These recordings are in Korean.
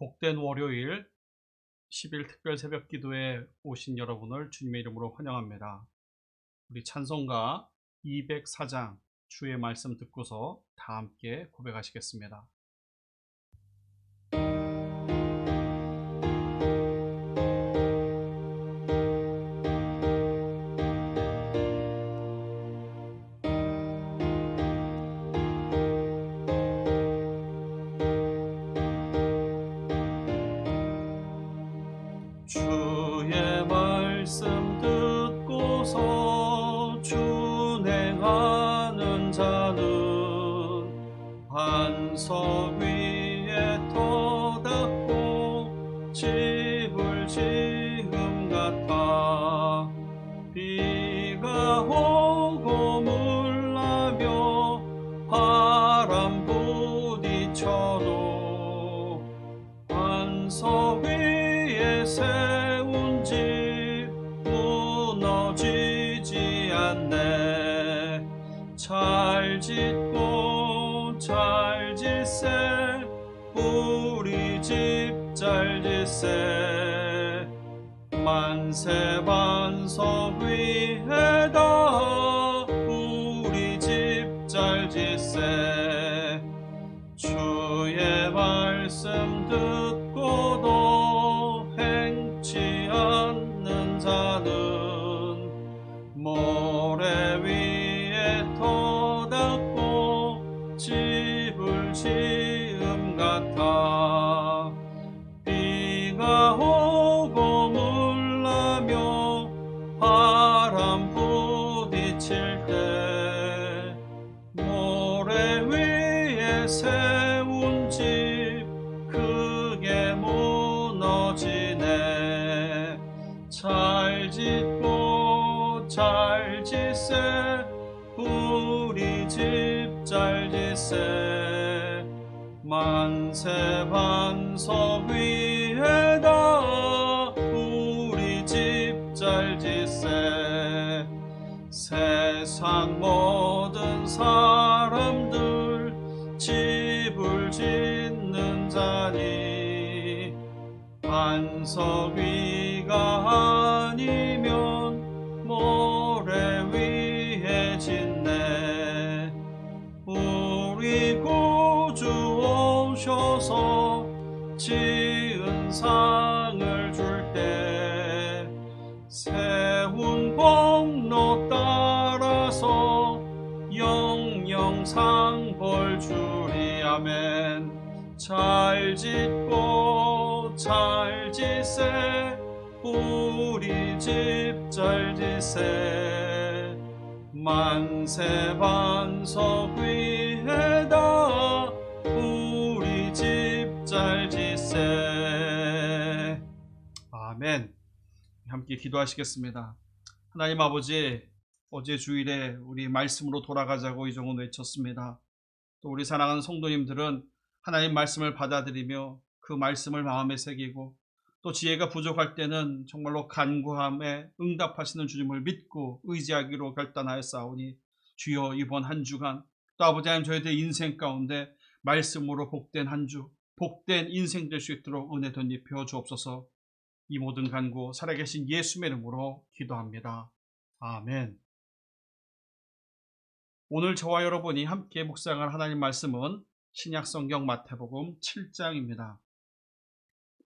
복된 월요일 10일 특별 새벽 기도에 오신 여러분을 주님의 이름으로 환영합니다. 우리 찬송가 204장 주의 말씀 듣고서 다 함께 고백하시겠습니다. 주의 말씀 듣고서 준행하는 자는 반석 위에 터닫고 집을 지음 같아. 비가 오고 물나며 바람 부딪혀도 반석 위에 세운 집 무너지지 않네. 잘 짓고 잘 짓세 우리 집 잘 짓세. 만세 반석 위에다 우리 집 잘 짓세. 주의 말씀 듣고도 행치 않는 자는 모래 위에 터닫고 집을 지음 같아. 비가 오고 물나며 바람 부딪힐 때 모래 위에 세운 집 크게 무너지네. 잘 짓고 잘 짓세 우리 집 잘 짓세. 만세 반석 위에다 우리 집 잘 짓세. 세상 모든 사람들 집을 짓는 자니 반석 위가 아니면 모래 위에 짓네. 우리 구주 오셔서 지은 상을 줄 때 세운 공로 따라서 영영상 벌 주리. 아멘. 잘 짓고 잘 짓세 우리 집 잘 짓세. 만세 반석 위에다 우리 집 잘 짓세. 아멘. 함께 기도하시겠습니다. 하나님 아버지, 어제 주일에 우리 말씀으로 돌아가자고 이종은 외쳤습니다. 또 우리 사랑하는 성도님들은 하나님 말씀을 받아들이며 그 말씀을 마음에 새기고 또 지혜가 부족할 때는 정말로 간구함에 응답하시는 주님을 믿고 의지하기로 결단하였사오니 주여 이번 한 주간 또 아버지 하나님 저희들 인생 가운데 말씀으로 복된 한 주, 복된 인생 될 수 있도록 은혜 덧입혀 주옵소서. 이 모든 간구 살아계신 예수의 이름으로 기도합니다. 아멘. 오늘 저와 여러분이 함께 묵상할 하나님 말씀은 신약성경 마태복음 7장입니다.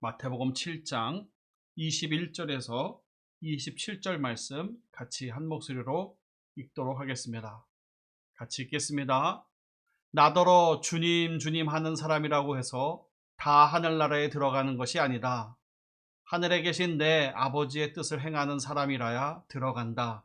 마태복음 7장 21절에서 27절 말씀 같이 한 목소리로 읽도록 하겠습니다. 같이 읽겠습니다. 나더러 주님 주님 하는 사람이라고 해서 다 하늘나라에 들어가는 것이 아니다. 하늘에 계신 내 아버지의 뜻을 행하는 사람이라야 들어간다.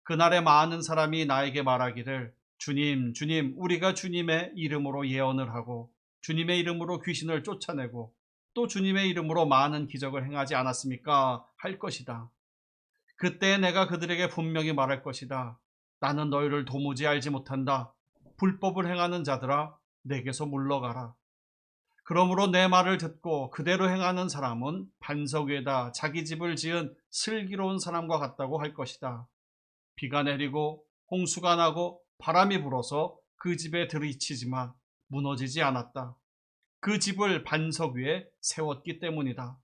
그날에 많은 사람이 나에게 말하기를 주님 주님 우리가 주님의 이름으로 예언을 하고 주님의 이름으로 귀신을 쫓아내고 또 주님의 이름으로 많은 기적을 행하지 않았습니까? 할 것이다. 그때 내가 그들에게 분명히 말할 것이다. 나는 너희를 도무지 알지 못한다. 불법을 행하는 자들아 내게서 물러가라. 그러므로 내 말을 듣고 그대로 행하는 사람은 반석 위에다 자기 집을 지은 슬기로운 사람과 같다고 할 것이다. 비가 내리고 홍수가 나고 바람이 불어서 그 집에 들이치지만 무너지지 않았다. 그 집을 반석 위에 세웠기 때문이다.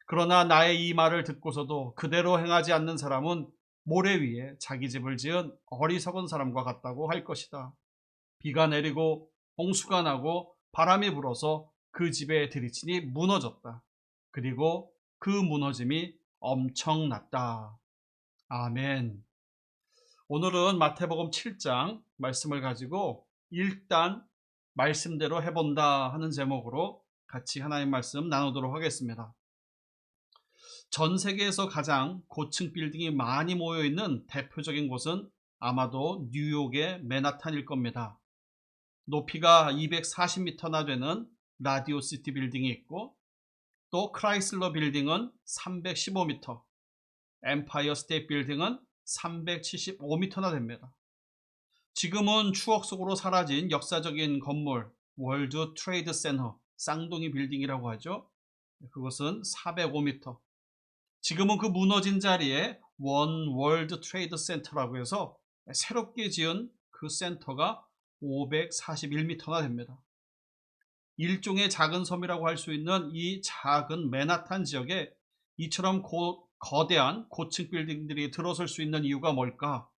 그러나 나의 이 말을 듣고서도 그대로 행하지 않는 사람은 모래 위에 자기 집을 지은 어리석은 사람과 같다고 할 것이다. 비가 내리고 홍수가 나고 바람이 불어서 그 집에 들이치니 무너졌다. 그리고 그 무너짐이 엄청났다. 아멘. 오늘은 마태복음 7장 말씀을 가지고 일단 말씀대로 해본다 하는 제목으로 같이 하나님 말씀 나누도록 하겠습니다. 전 세계에서 가장 고층 빌딩이 많이 모여있는 대표적인 곳은 아마도 뉴욕의 맨하탄일 겁니다. 높이가 240m나 되는 라디오 시티 빌딩이 있고, 또 크라이슬러 빌딩은 315m, 엠파이어 스테이트 빌딩은 375m나 됩니다. 지금은 추억 속으로 사라진 역사적인 건물 월드 트레이드 센터, 쌍둥이 빌딩이라고 하죠. 그것은 405m. 지금은 그 무너진 자리에 원 월드 트레이드 센터라고 해서 새롭게 지은 그 센터가 541m나 됩니다. 일종의 작은 섬이라고 할 수 있는 이 작은 맨하탄 지역에 이처럼 거대한 고층 빌딩들이 들어설 수 있는 이유가 뭘까?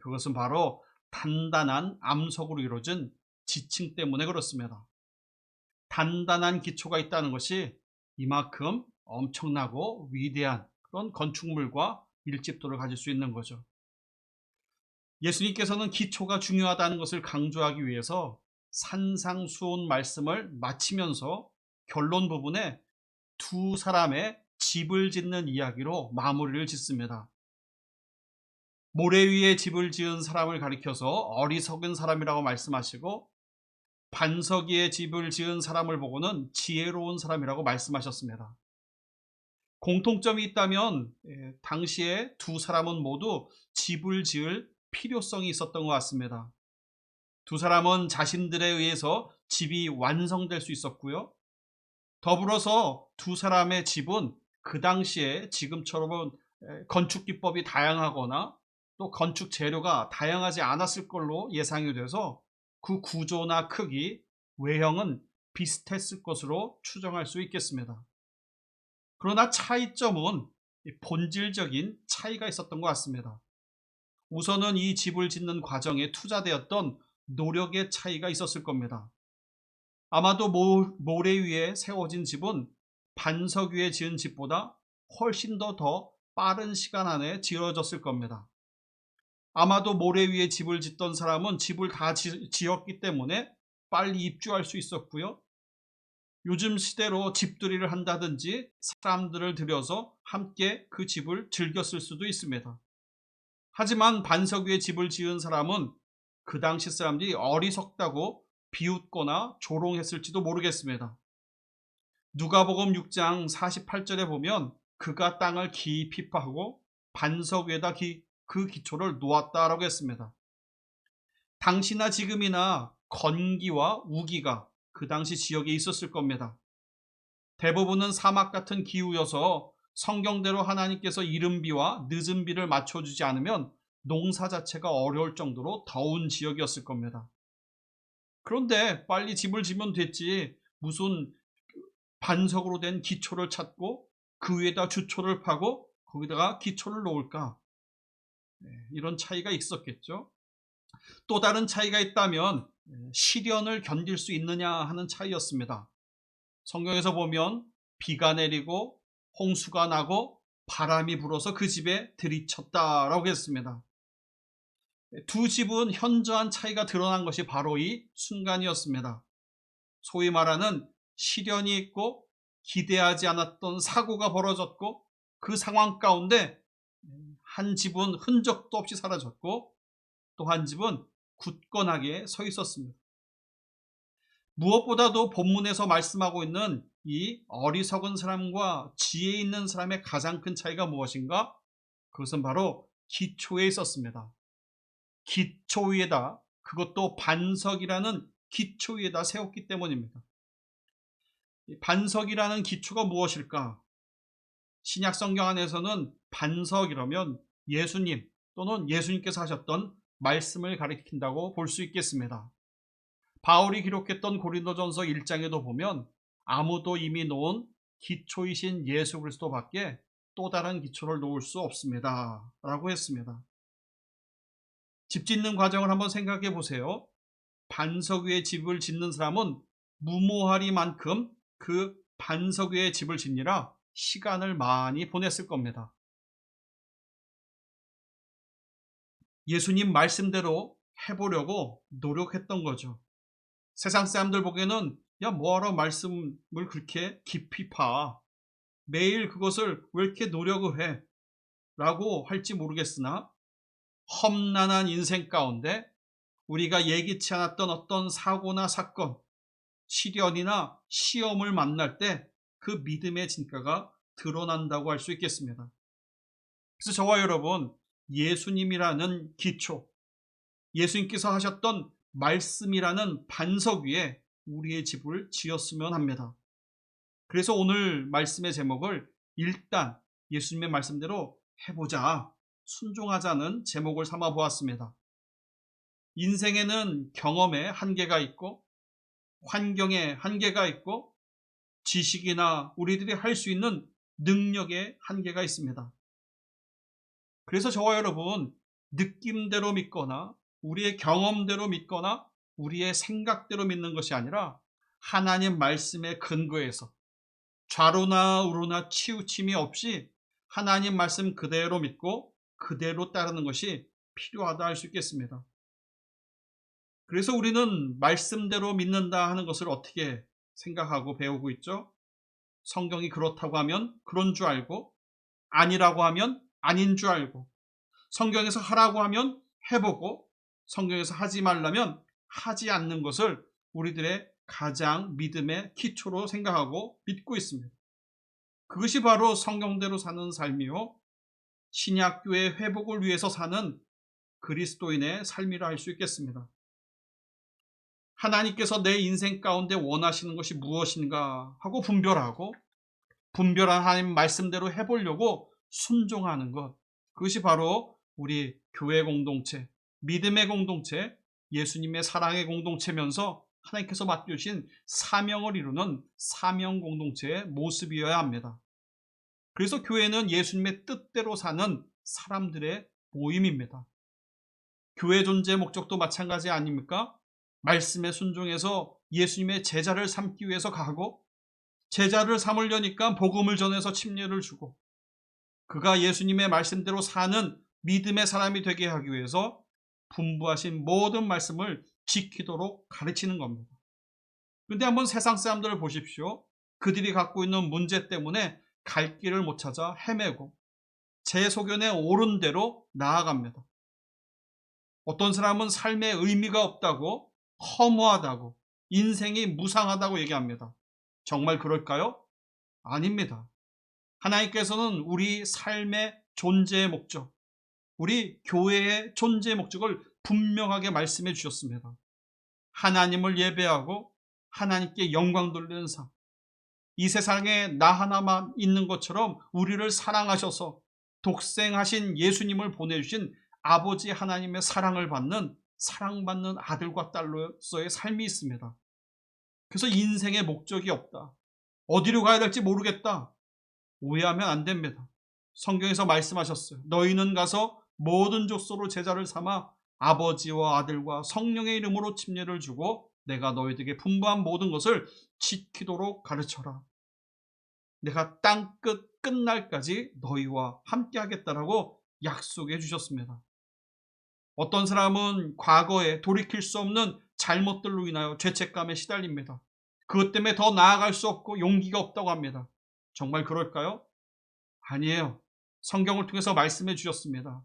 그것은 바로 단단한 암석으로 이루어진 지층 때문에 그렇습니다. 단단한 기초가 있다는 것이 이만큼 엄청나고 위대한 그런 건축물과 밀집도를 가질 수 있는 거죠. 예수님께서는 기초가 중요하다는 것을 강조하기 위해서 산상수훈 말씀을 마치면서 결론 부분에 두 사람의 집을 짓는 이야기로 마무리를 짓습니다. 모래 위에 집을 지은 사람을 가리켜서 어리석은 사람이라고 말씀하시고, 반석 위에 집을 지은 사람을 보고는 지혜로운 사람이라고 말씀하셨습니다. 공통점이 있다면 당시에 두 사람은 모두 집을 지을 필요성이 있었던 것 같습니다. 두 사람은 자신들에 의해서 집이 완성될 수 있었고요. 더불어서 두 사람의 집은 그 당시에 지금처럼은 건축 기법이 다양하거나 또 건축 재료가 다양하지 않았을 걸로 예상이 돼서 그 구조나 크기, 외형은 비슷했을 것으로 추정할 수 있겠습니다. 그러나 차이점은 본질적인 차이가 있었던 것 같습니다. 우선은 이 집을 짓는 과정에 투자되었던 노력의 차이가 있었을 겁니다. 아마도 모래 위에 세워진 집은 반석 위에 지은 집보다 훨씬 더 빠른 시간 안에 지어졌을 겁니다. 아마도 모래 위에 집을 짓던 사람은 집을 다 지었기 때문에 빨리 입주할 수 있었고요. 요즘 시대로 집들이를 한다든지 사람들을 들여서 함께 그 집을 즐겼을 수도 있습니다. 하지만 반석 위에 집을 지은 사람은 그 당시 사람들이 어리석다고 비웃거나 조롱했을지도 모르겠습니다. 누가복음 6장 48절에 보면 그가 땅을 깊이 파고 반석 위에다 그 기초를 놓았다라고 했습니다. 당시나 지금이나 건기와 우기가 그 당시 지역에 있었을 겁니다. 대부분은 사막 같은 기후여서 성경대로 하나님께서 이른 비와 늦은 비를 맞춰주지 않으면 농사 자체가 어려울 정도로 더운 지역이었을 겁니다. 그런데 빨리 집을 지면 됐지 무슨 반석으로 된 기초를 찾고 그 위에다 주초를 파고 거기다가 기초를 놓을까? 이런 차이가 있었겠죠. 또 다른 차이가 있다면 시련을 견딜 수 있느냐 하는 차이였습니다. 성경에서 보면 비가 내리고 홍수가 나고 바람이 불어서 그 집에 들이쳤다라고 했습니다. 두 집은 현저한 차이가 드러난 것이 바로 이 순간이었습니다. 소위 말하는 시련이 있고 기대하지 않았던 사고가 벌어졌고 그 상황 가운데 한 집은 흔적도 없이 사라졌고 또 한 집은 굳건하게 서 있었습니다. 무엇보다도 본문에서 말씀하고 있는 이 어리석은 사람과 지혜 있는 사람의 가장 큰 차이가 무엇인가? 그것은 바로 기초에 있었습니다. 기초 위에다, 그것도 반석이라는 기초 위에다 세웠기 때문입니다. 반석이라는 기초가 무엇일까? 신약 성경 안에서는 반석이라면 예수님 또는 예수님께서 하셨던 말씀을 가리킨다고 볼 수 있겠습니다. 바울이 기록했던 고린도전서 1장에도 보면 아무도 이미 놓은 기초이신 예수 그리스도밖에 또 다른 기초를 놓을 수 없습니다 라고 했습니다. 집 짓는 과정을 한번 생각해 보세요. 반석 위에 집을 짓는 사람은 무모하리만큼 그 반석 위에 집을 짓느라 시간을 많이 보냈을 겁니다. 예수님 말씀대로 해보려고 노력했던 거죠. 세상 사람들 보기에는 야, 뭐하러 말씀을 그렇게 깊이 파? 매일 그것을 왜 이렇게 노력을 해? 라고 할지 모르겠으나 험난한 인생 가운데 우리가 예기치 않았던 어떤 사고나 사건, 시련이나 시험을 만날 때 그 믿음의 진가가 드러난다고 할 수 있겠습니다. 그래서 저와 여러분, 예수님이라는 기초, 예수님께서 하셨던 말씀이라는 반석 위에 우리의 집을 지었으면 합니다. 그래서 오늘 말씀의 제목을 일단 예수님의 말씀대로 해보자, 순종하자는 제목을 삼아 보았습니다. 인생에는 경험에 한계가 있고 환경에 한계가 있고 지식이나 우리들이 할 수 있는 능력에 한계가 있습니다. 그래서 저와 여러분, 느낌대로 믿거나 우리의 경험대로 믿거나 우리의 생각대로 믿는 것이 아니라 하나님 말씀의 근거에서 좌로나 우로나 치우침이 없이 하나님 말씀 그대로 믿고 그대로 따르는 것이 필요하다 할 수 있겠습니다. 그래서 우리는 말씀대로 믿는다 하는 것을 어떻게 생각하고 배우고 있죠? 성경이 그렇다고 하면 그런 줄 알고, 아니라고 하면 아닌 줄 알고, 성경에서 하라고 하면 해보고, 성경에서 하지 말라면 하지 않는 것을 우리들의 가장 믿음의 기초로 생각하고 믿고 있습니다. 그것이 바로 성경대로 사는 삶이요, 신약교회의 회복을 위해서 사는 그리스도인의 삶이라 할 수 있겠습니다. 하나님께서 내 인생 가운데 원하시는 것이 무엇인가 하고 분별하고, 분별한 하나님 말씀대로 해보려고 순종하는 것, 그것이 바로 우리 교회 공동체, 믿음의 공동체, 예수님의 사랑의 공동체면서 하나님께서 맡겨주신 사명을 이루는 사명 공동체의 모습이어야 합니다. 그래서 교회는 예수님의 뜻대로 사는 사람들의 모임입니다. 교회 존재 목적도 마찬가지 아닙니까? 말씀에 순종해서 예수님의 제자를 삼기 위해서 가고, 제자를 삼으려니까 복음을 전해서 침례를 주고, 그가 예수님의 말씀대로 사는 믿음의 사람이 되게 하기 위해서 분부하신 모든 말씀을 지키도록 가르치는 겁니다. 그런데 한번 세상 사람들을 보십시오. 그들이 갖고 있는 문제 때문에 갈 길을 못 찾아 헤매고 제 소견에 옳은 대로 나아갑니다. 어떤 사람은 삶의 의미가 없다고, 허무하다고, 인생이 무상하다고 얘기합니다. 정말 그럴까요? 아닙니다. 하나님께서는 우리 삶의 존재의 목적, 우리 교회의 존재의 목적을 분명하게 말씀해 주셨습니다. 하나님을 예배하고 하나님께 영광 돌리는 삶, 이 세상에 나 하나만 있는 것처럼 우리를 사랑하셔서 독생하신 예수님을 보내주신 아버지 하나님의 사랑을 받는, 사랑받는 아들과 딸로서의 삶이 있습니다. 그래서 인생의 목적이 없다, 어디로 가야 될지 모르겠다, 오해하면 안 됩니다. 성경에서 말씀하셨어요. 너희는 가서 모든 족속으로 제자를 삼아 아버지와 아들과 성령의 이름으로 침례를 주고 내가 너희들에게 분부한 모든 것을 지키도록 가르쳐라. 내가 땅끝 끝날까지 너희와 함께 하겠다라고 약속해 주셨습니다. 어떤 사람은 과거에 돌이킬 수 없는 잘못들로 인하여 죄책감에 시달립니다. 그것 때문에 더 나아갈 수 없고 용기가 없다고 합니다. 정말 그럴까요? 아니에요. 성경을 통해서 말씀해 주셨습니다.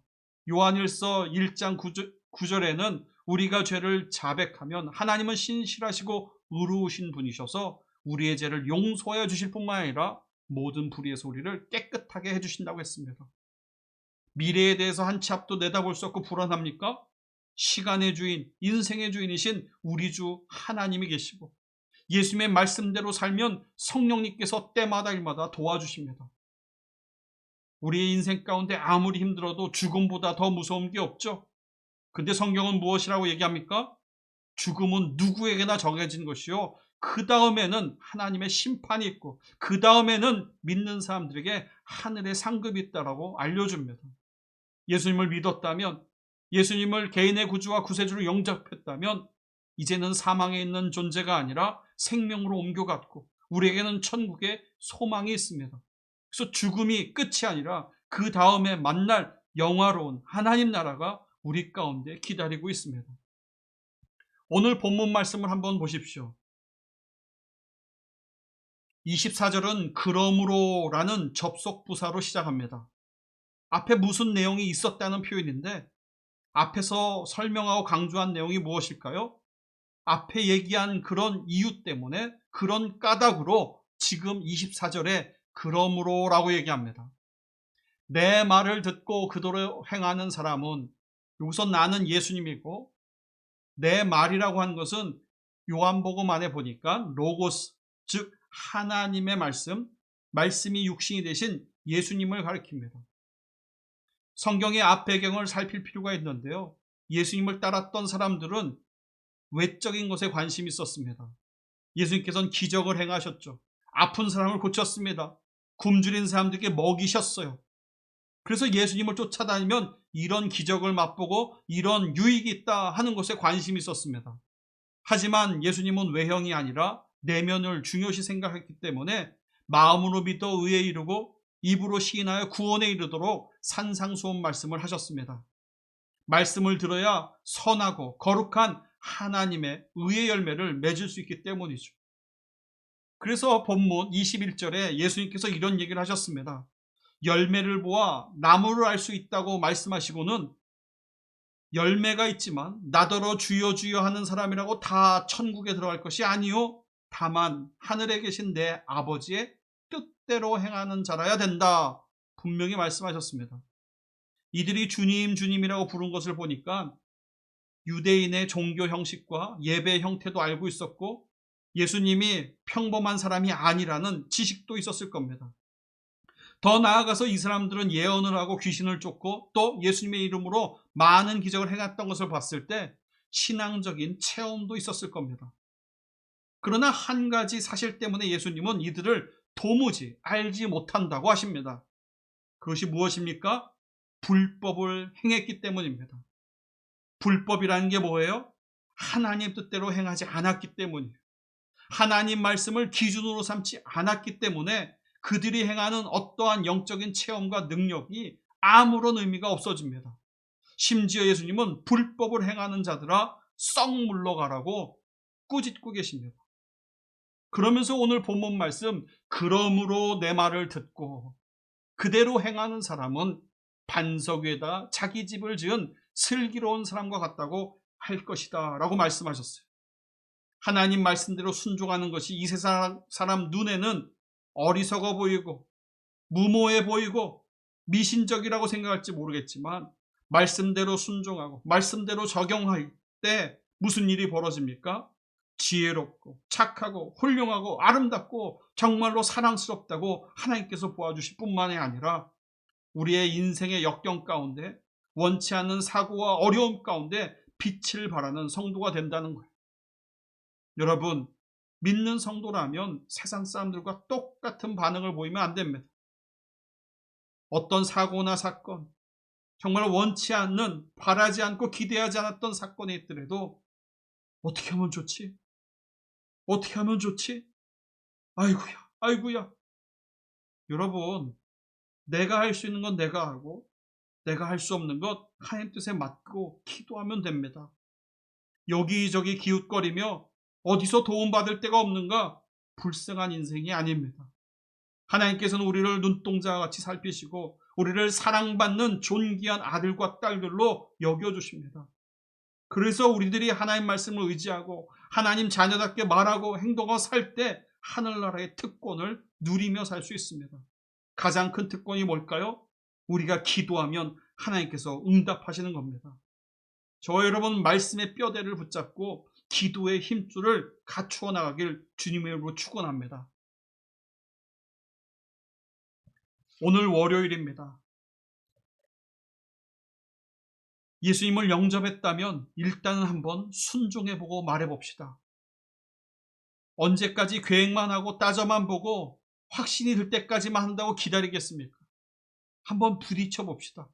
요한일서 1장 9절에는 우리가 죄를 자백하면 하나님은 신실하시고 의로우신 분이셔서 우리의 죄를 용서하여 주실 뿐만 아니라 모든 불의에서 우리를 깨끗하게 해주신다고 했습니다. 미래에 대해서 한 치 앞도 내다볼 수 없고 불안합니까? 시간의 주인, 인생의 주인이신 우리 주 하나님이 계시고 예수님의 말씀대로 살면 성령님께서 때마다 일마다 도와주십니다. 우리의 인생 가운데 아무리 힘들어도 죽음보다 더 무서운 게 없죠. 근데 성경은 무엇이라고 얘기합니까? 죽음은 누구에게나 정해진 것이요. 그 다음에는 하나님의 심판이 있고 그 다음에는 믿는 사람들에게 하늘의 상급이 있다라고 알려줍니다. 예수님을 믿었다면, 예수님을 개인의 구주와 구세주로 영접했다면 이제는 사망에 있는 존재가 아니라 생명으로 옮겨갔고 우리에게는 천국의 소망이 있습니다. 그래서 죽음이 끝이 아니라 그 다음에 만날 영화로운 하나님 나라가 우리 가운데 기다리고 있습니다. 오늘 본문 말씀을 한번 보십시오. 24절은 그러므로라는 접속 부사로 시작합니다. 앞에 무슨 내용이 있었다는 표현인데 앞에서 설명하고 강조한 내용이 무엇일까요? 앞에 얘기한 그런 이유 때문에, 그런 까닭으로 지금 24절에 그러므로라고 얘기합니다. 내 말을 듣고 그대로 행하는 사람은, 여기서 나는 예수님이고 내 말이라고 한 것은 요한복음 안에 보니까 로고스, 즉 하나님의 말씀이 육신이 되신 예수님을 가리킵니다. 성경의 앞 배경을 살필 필요가 있는데요. 예수님을 따랐던 사람들은 외적인 것에 관심이 있었습니다. 예수님께서는 기적을 행하셨죠. 아픈 사람을 고쳤습니다. 굶주린 사람들에게 먹이셨어요. 그래서 예수님을 쫓아다니면 이런 기적을 맛보고 이런 유익이 있다 하는 것에 관심이 있었습니다. 하지만 예수님은 외형이 아니라 내면을 중요시 생각했기 때문에 마음으로 믿어 의에 이르고 입으로 시인하여 구원에 이르도록 산상수훈 말씀을 하셨습니다. 말씀을 들어야 선하고 거룩한 하나님의 의의 열매를 맺을 수 있기 때문이죠. 그래서 본문 21절에 예수님께서 이런 얘기를 하셨습니다. 열매를 보아 나무를 알 수 있다고 말씀하시고는 열매가 있지만 나더러 주여 주여 하는 사람이라고 다 천국에 들어갈 것이 아니요 다만 하늘에 계신 내 아버지의 뜻대로 행하는 자라야 된다. 분명히 말씀하셨습니다. 이들이 주님 주님이라고 부른 것을 보니까 유대인의 종교 형식과 예배 형태도 알고 있었고 예수님이 평범한 사람이 아니라는 지식도 있었을 겁니다. 더 나아가서 이 사람들은 예언을 하고 귀신을 쫓고 또 예수님의 이름으로 많은 기적을 행했던 것을 봤을 때 신앙적인 체험도 있었을 겁니다. 그러나 한 가지 사실 때문에 예수님은 이들을 도무지 알지 못한다고 하십니다. 그것이 무엇입니까? 불법을 행했기 때문입니다. 불법이라는 게 뭐예요? 하나님 뜻대로 행하지 않았기 때문이에요. 하나님 말씀을 기준으로 삼지 않았기 때문에 그들이 행하는 어떠한 영적인 체험과 능력이 아무런 의미가 없어집니다. 심지어 예수님은 불법을 행하는 자들아 썩 물러가라고 꾸짖고 계십니다. 그러면서 오늘 본문 말씀 그러므로 내 말을 듣고 그대로 행하는 사람은 반석 위에다 자기 집을 지은 슬기로운 사람과 같다고 할 것이다 라고 말씀하셨어요. 하나님 말씀대로 순종하는 것이 이 세상 사람 눈에는 어리석어 보이고 무모해 보이고 미신적이라고 생각할지 모르겠지만 말씀대로 순종하고 말씀대로 적용할 때 무슨 일이 벌어집니까? 지혜롭고 착하고 훌륭하고 아름답고 정말로 사랑스럽다고 하나님께서 보아주실 뿐만이 아니라 우리의 인생의 역경 가운데 원치 않는 사고와 어려움 가운데 빛을 발하는 성도가 된다는 거예요. 여러분, 믿는 성도라면 세상 사람들과 똑같은 반응을 보이면 안 됩니다. 어떤 사고나 사건, 정말 원치 않는, 바라지 않고 기대하지 않았던 사건이 있더라도 어떻게 하면 좋지? 어떻게 하면 좋지? 아이고야, 아이고야. 여러분, 내가 할 수 있는 건 내가 하고 내가 할 수 없는 것 하나님 뜻에 맡고 기도하면 됩니다. 여기저기 기웃거리며 어디서 도움받을 데가 없는가? 불쌍한 인생이 아닙니다. 하나님께서는 우리를 눈동자와 같이 살피시고 우리를 사랑받는 존귀한 아들과 딸들로 여겨주십니다. 그래서 우리들이 하나님 말씀을 의지하고 하나님 자녀답게 말하고 행동하고 살 때 하늘나라의 특권을 누리며 살 수 있습니다. 가장 큰 특권이 뭘까요? 우리가 기도하면 하나님께서 응답하시는 겁니다. 저와 여러분 말씀의 뼈대를 붙잡고 기도의 힘줄을 갖추어 나가길 주님의 이름으로 축원합니다. 오늘 월요일입니다. 예수님을 영접했다면 일단은 한번 순종해보고 말해봅시다. 언제까지 계획만 하고 따져만 보고 확신이 들 때까지만 한다고 기다리겠습니까? 한번 부딪혀 봅시다.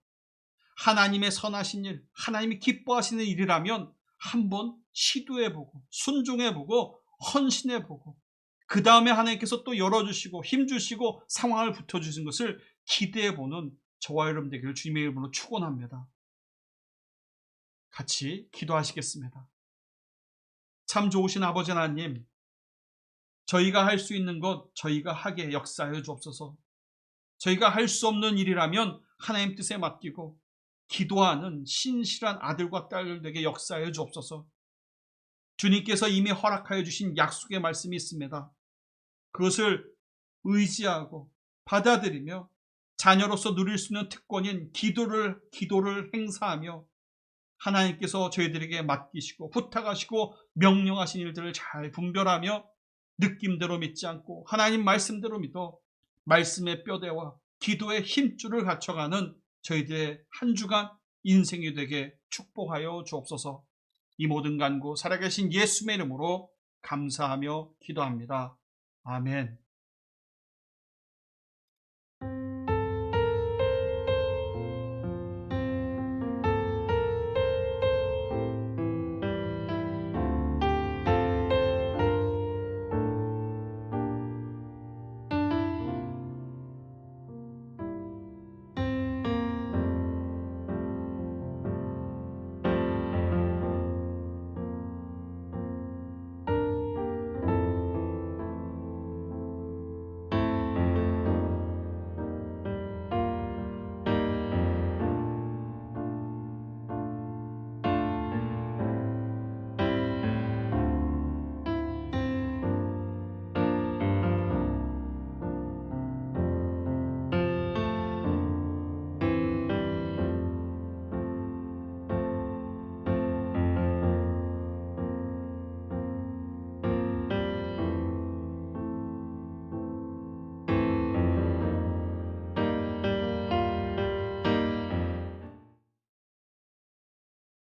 하나님의 선하신 일, 하나님이 기뻐하시는 일이라면 한번 시도해보고 순종해보고 헌신해보고 그 다음에 하나님께서 또 열어주시고 힘주시고 상황을 붙여주신 것을 기대해보는 저와 여러분 되기를 주님의 이름으로 축원합니다. 같이 기도하시겠습니다. 참 좋으신 아버지 하나님, 저희가 할 수 있는 것 저희가 하게 역사하여 주옵소서. 저희가 할 수 없는 일이라면 하나님 뜻에 맡기고 기도하는 신실한 아들과 딸들에게 역사하여 주옵소서. 주님께서 이미 허락하여 주신 약속의 말씀이 있습니다. 그것을 의지하고 받아들이며 자녀로서 누릴 수 있는 특권인 기도를 행사하며 하나님께서 저희들에게 맡기시고 부탁하시고 명령하신 일들을 잘 분별하며 느낌대로 믿지 않고 하나님 말씀대로 믿어 말씀의 뼈대와 기도의 힘줄을 갖춰가는 저희들의 한 주간 인생이 되게 축복하여 주옵소서. 이 모든 간구 살아계신 예수의 이름으로 감사하며 기도합니다. 아멘.